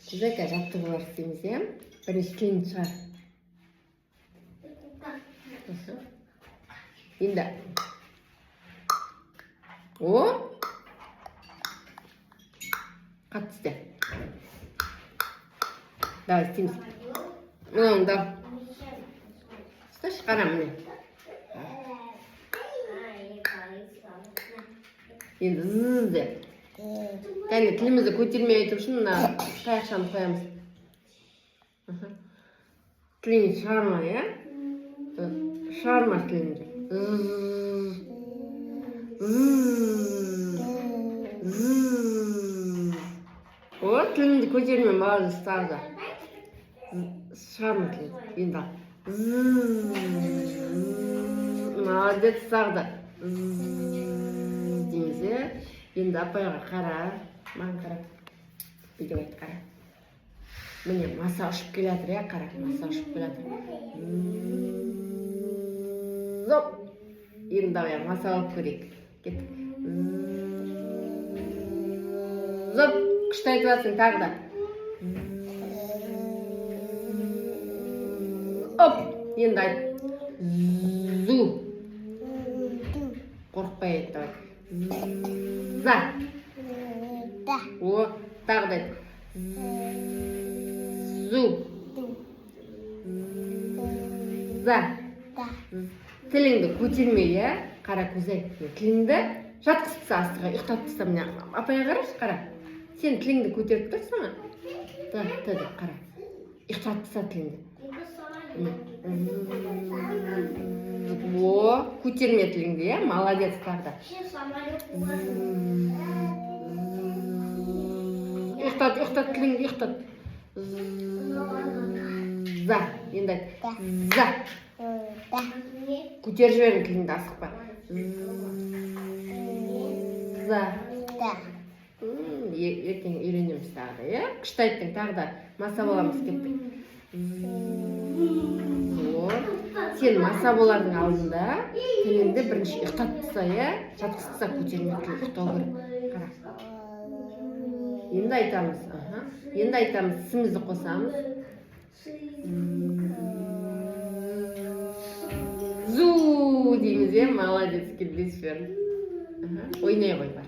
Güzel жаттығулар істейміз, иә? Бірінші тіліңді шығар. Енді. О! Қатты істе. Давай, істейміз. Мынауың да. Ұсташы, қара міне. Енді зыз де. Кәне тілімізді көтермей айтып үшін мына таяқшаны қоямыз. Тіліңді шығарма, иә? Шығарма тіліңді. О, тіліңді көтерме, молодец, тағы да. Шығарма тіліңді. Енді ал. Молодец, тағы да. Дейміз, иә? Енді апайға қара, маған қара. Бүйтіп айт, қара. Міне, маса ұшып келатыр, иә, қара. Маса ұшып келатыр. Зоп! Енді давай, маса алып көрейік. Кет. Зоп! Күшті айтып жатсың, тағы да. Оп! Енді айт. Зу! Қорқпай айт, давай. За! О, тағы да айт. Зу! За! Тіліңді көтермей, иә? Қара көз айт. Тіліңді жатқызып таста астыға, ұйықтатып таста. Міне апайға қарашы, қара. Сен тіліңді көтеріп тұрсың ма? Қара. Ұйықтатып таста тіліңді. О, көтерме тіліңді, иә? Молодец, тағы да. Ұйықтат тіліңді, ұйықтат. За, енді айт. За. Көтер жіберің тіліңді, асықпа. За. Ертең үйренеміз тағы да, иә? Күшті айттың, тағы да. Маса боламыз, кеттік. Сен маса болардың алдында тіліңді бірінші ұйықтатып тастаса, иә? Жатқызып тастап көтерме тіл, ұйықтау керек. Қара. Енді айтамыз. Енді айтамыз, тісімізді қосамыз. Зу дейміз, иә? Молодец, келбес берін. Ойнай ғой бар.